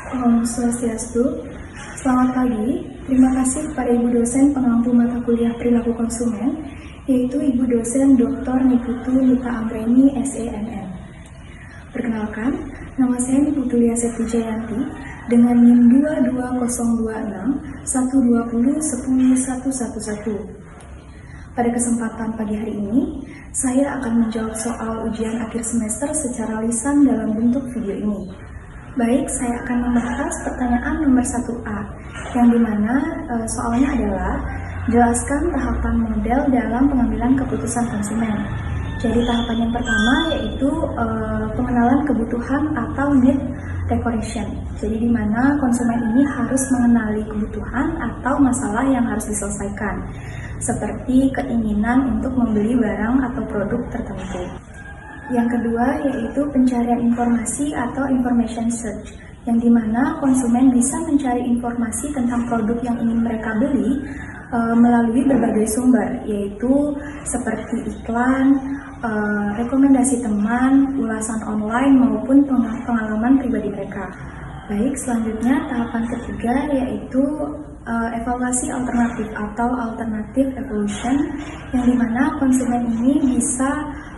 Om Swastiastu. Selamat pagi. Terima kasih kepada Ibu dosen pengampu mata kuliah perilaku konsumen, yaitu Ibu dosen Dr. Niputu Nita Anggreni, SENM. Perkenalkan, nama saya Niputu Liaseti Jayanti dengan NIM 22026 120 10 111. Pada kesempatan pagi hari ini, saya akan menjawab soal ujian akhir semester secara lisan dalam bentuk video ini. Baik, saya akan membahas pertanyaan nomor 1A, yang dimana soalnya adalah jelaskan tahapan model dalam pengambilan keputusan konsumen. Jadi tahapan yang pertama yaitu pengenalan kebutuhan atau need recognition. Jadi dimana konsumen ini harus mengenali kebutuhan atau masalah yang harus diselesaikan, seperti keinginan untuk membeli barang atau produk tertentu. Yang kedua yaitu pencarian informasi atau information search, yang dimana konsumen bisa mencari informasi tentang produk yang ingin mereka beli melalui berbagai sumber, yaitu seperti iklan, rekomendasi teman, ulasan online, maupun pengalaman pribadi mereka. Baik, selanjutnya tahapan ketiga yaitu evaluasi alternatif atau alternative evaluation, yang dimana konsumen ini bisa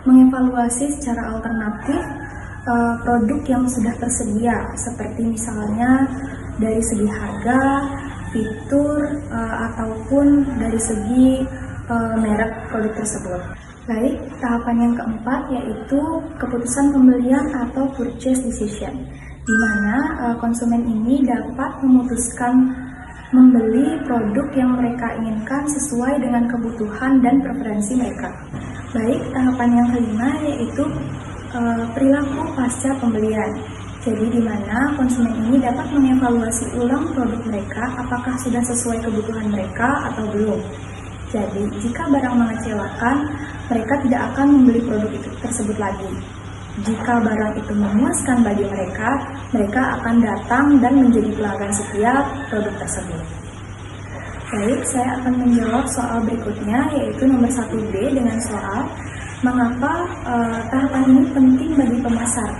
mengevaluasi secara alternatif produk yang sudah tersedia, seperti misalnya dari segi harga, fitur, ataupun dari segi merek produk tersebut. Baik, tahapan yang keempat yaitu keputusan pembelian atau purchase decision, di mana konsumen ini dapat memutuskan membeli produk yang mereka inginkan sesuai dengan kebutuhan dan preferensi mereka. Baik, tahapan yang kelima yaitu perilaku pasca pembelian. Jadi di mana konsumen ini dapat mengevaluasi ulang produk mereka apakah sudah sesuai kebutuhan mereka atau belum. Jadi jika barang mengecewakan, mereka tidak akan membeli produk itu tersebut lagi. Jika barang itu memuaskan bagi mereka, mereka akan datang dan menjadi pelanggan setiap produk tersebut. Baik, saya akan menjawab soal berikutnya, yaitu nomor 1B dengan soal mengapa tahapan ini penting bagi pemasar,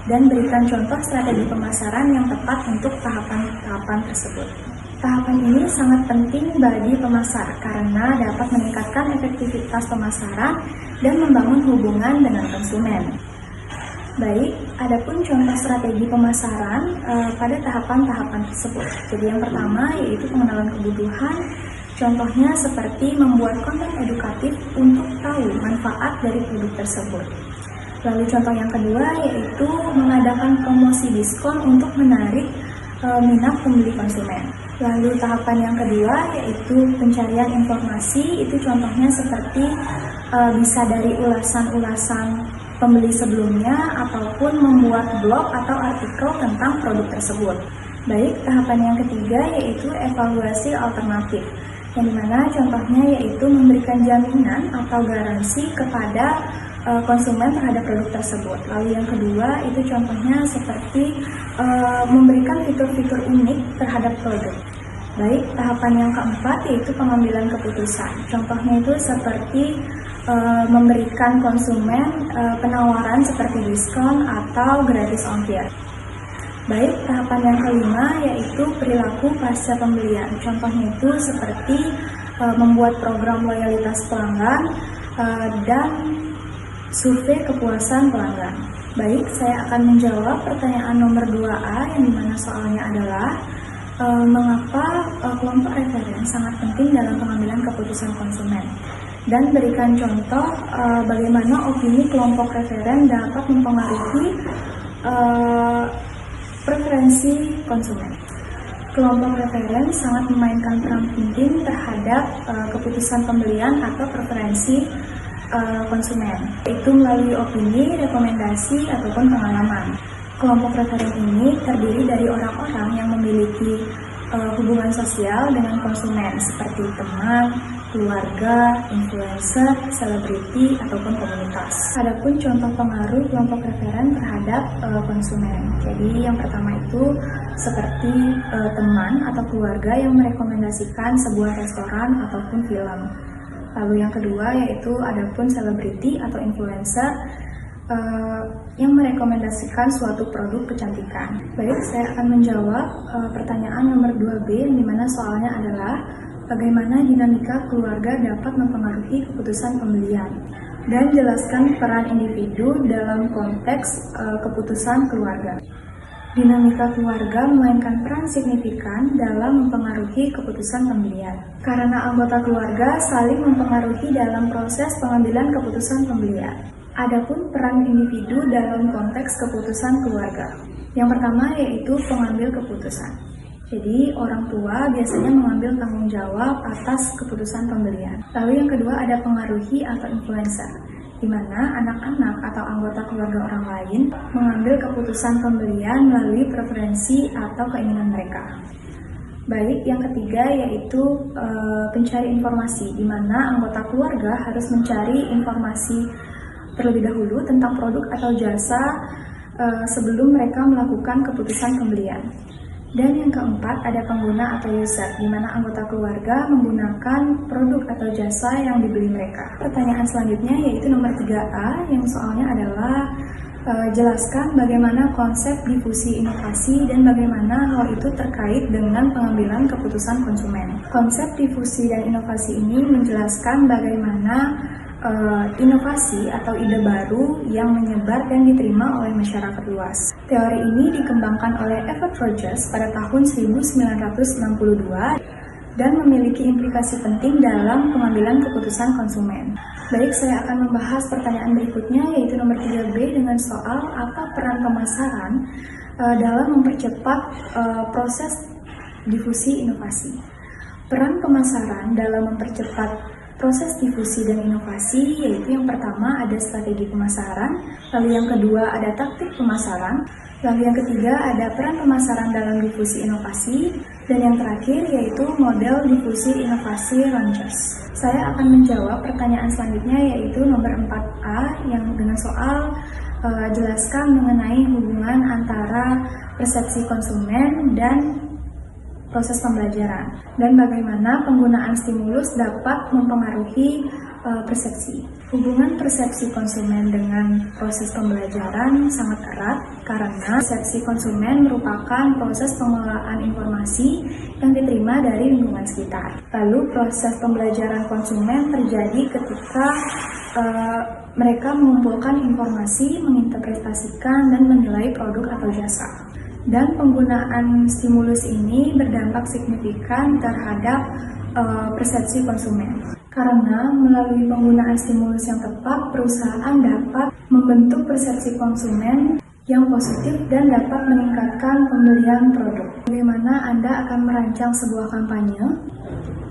dan berikan contoh strategi pemasaran yang tepat untuk tahapan-tahapan tersebut. Tahapan ini sangat penting bagi pemasar karena dapat meningkatkan efektivitas pemasaran dan membangun hubungan dengan konsumen. Baik, adapun contoh strategi pemasaran pada tahapan-tahapan tersebut. Jadi yang pertama yaitu pengenalan kebutuhan. Contohnya seperti membuat konten edukatif untuk tahu manfaat dari produk tersebut. Lalu contoh yang kedua yaitu mengadakan promosi diskon untuk menarik minat pembeli konsumen. Lalu tahapan yang kedua yaitu pencarian informasi, itu contohnya seperti bisa dari ulasan-ulasan pembeli sebelumnya ataupun membuat blog atau artikel tentang produk tersebut. Baik, tahapan yang ketiga yaitu evaluasi alternatif, yang dimana contohnya yaitu memberikan jaminan atau garansi kepada konsumen terhadap produk tersebut. Lalu yang kedua itu contohnya seperti memberikan fitur-fitur unik terhadap produk. Baik, tahapan yang keempat yaitu pengambilan keputusan. Contohnya itu seperti memberikan konsumen penawaran seperti diskon atau gratis ongkir. Baik, tahapan yang kelima yaitu perilaku pasca pembelian. Contohnya itu seperti membuat program loyalitas pelanggan dan survei kepuasan pelanggan. Baik, saya akan menjawab pertanyaan nomor 2A, yang dimana soalnya adalah mengapa kelompok referen sangat penting dalam pengambilan keputusan konsumen, dan berikan contoh bagaimana opini kelompok referen dapat mempengaruhi preferensi konsumen. Kelompok referen sangat memainkan peran penting terhadap keputusan pembelian atau preferensi konsumen, itu melalui opini, rekomendasi, ataupun pengalaman. Kelompok referen ini terdiri dari orang-orang yang memiliki hubungan sosial dengan konsumen seperti teman, keluarga, influencer, selebriti, ataupun komunitas. Adapun contoh pengaruh kelompok referen terhadap konsumen. Jadi yang pertama itu seperti teman atau keluarga yang merekomendasikan sebuah restoran ataupun film. Lalu yang kedua yaitu adapun selebriti atau influencer yang merekomendasikan suatu produk kecantikan. Baik, saya akan menjawab pertanyaan nomor 2B, yang dimana soalnya adalah bagaimana dinamika keluarga dapat mempengaruhi keputusan pembelian, dan jelaskan peran individu dalam konteks keputusan keluarga. Dinamika keluarga memainkan peran signifikan dalam mempengaruhi keputusan pembelian, karena anggota keluarga saling mempengaruhi dalam proses pengambilan keputusan pembelian. Adapun peran individu dalam konteks keputusan keluarga. Yang pertama yaitu pengambil keputusan. Jadi orang tua biasanya mengambil tanggung jawab atas keputusan pembelian. Lalu yang kedua ada pengaruhi atau influencer, di mana anak-anak atau anggota keluarga orang lain mengambil keputusan pembelian melalui preferensi atau keinginan mereka. Baik, yang ketiga yaitu pencari informasi, di mana anggota keluarga harus mencari informasi terlebih dahulu tentang produk atau jasa sebelum mereka melakukan keputusan pembelian. Dan yang keempat ada pengguna atau user, di mana anggota keluarga menggunakan produk atau jasa yang dibeli mereka. Pertanyaan selanjutnya yaitu nomor 3A, yang soalnya adalah jelaskan bagaimana konsep difusi inovasi dan bagaimana hal itu terkait dengan pengambilan keputusan konsumen. Konsep difusi dan inovasi ini menjelaskan bagaimana inovasi atau ide baru yang menyebar dan diterima oleh masyarakat luas. Teori ini dikembangkan oleh Everett Rogers pada tahun 1962 dan memiliki implikasi penting dalam pengambilan keputusan konsumen. Baik, saya akan membahas pertanyaan berikutnya yaitu nomor 3B dengan soal apa peran pemasaran dalam mempercepat proses difusi inovasi. Peran pemasaran dalam mempercepat proses difusi dan inovasi yaitu yang pertama ada strategi pemasaran, lalu yang kedua ada taktik pemasaran, lalu yang ketiga ada peran pemasaran dalam difusi inovasi, dan yang terakhir yaitu model difusi inovasi launchers. Saya akan menjawab pertanyaan selanjutnya yaitu nomor 4A yang dengan soal jelaskan mengenai hubungan antara persepsi konsumen dan proses pembelajaran, dan bagaimana penggunaan stimulus dapat mempengaruhi persepsi. Hubungan persepsi konsumen dengan proses pembelajaran sangat erat karena persepsi konsumen merupakan proses pengelolaan informasi yang diterima dari lingkungan sekitar. Lalu proses pembelajaran konsumen terjadi ketika mereka mengumpulkan informasi, menginterpretasikan, dan menilai produk atau jasa. Dan penggunaan stimulus ini berdampak signifikan terhadap persepsi konsumen. Karena melalui penggunaan stimulus yang tepat, perusahaan dapat membentuk persepsi konsumen yang positif dan dapat meningkatkan pembelian produk. Bagaimana Anda akan merancang sebuah kampanye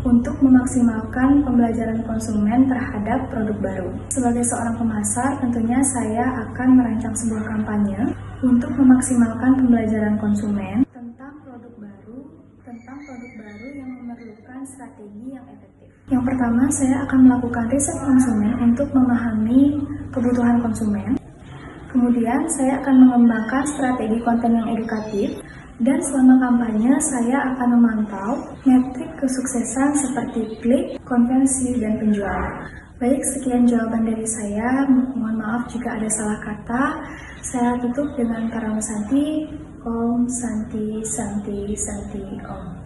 untuk memaksimalkan pembelajaran konsumen terhadap produk baru? Sebagai seorang pemasar, tentunya saya akan merancang sebuah kampanye untuk memaksimalkan pembelajaran konsumen tentang produk baru yang memerlukan strategi yang efektif. Yang pertama, saya akan melakukan riset konsumen untuk memahami kebutuhan konsumen. Kemudian, saya akan mengembangkan strategi konten yang edukatif, dan selama kampanye, saya akan memantau metrik kesuksesan seperti klik, konversi, dan penjualan. Baik, sekian jawaban dari saya. Mohon maaf jika ada salah kata. Saya tutup dengan Karama Santi, Om Santi Santi Santi Om.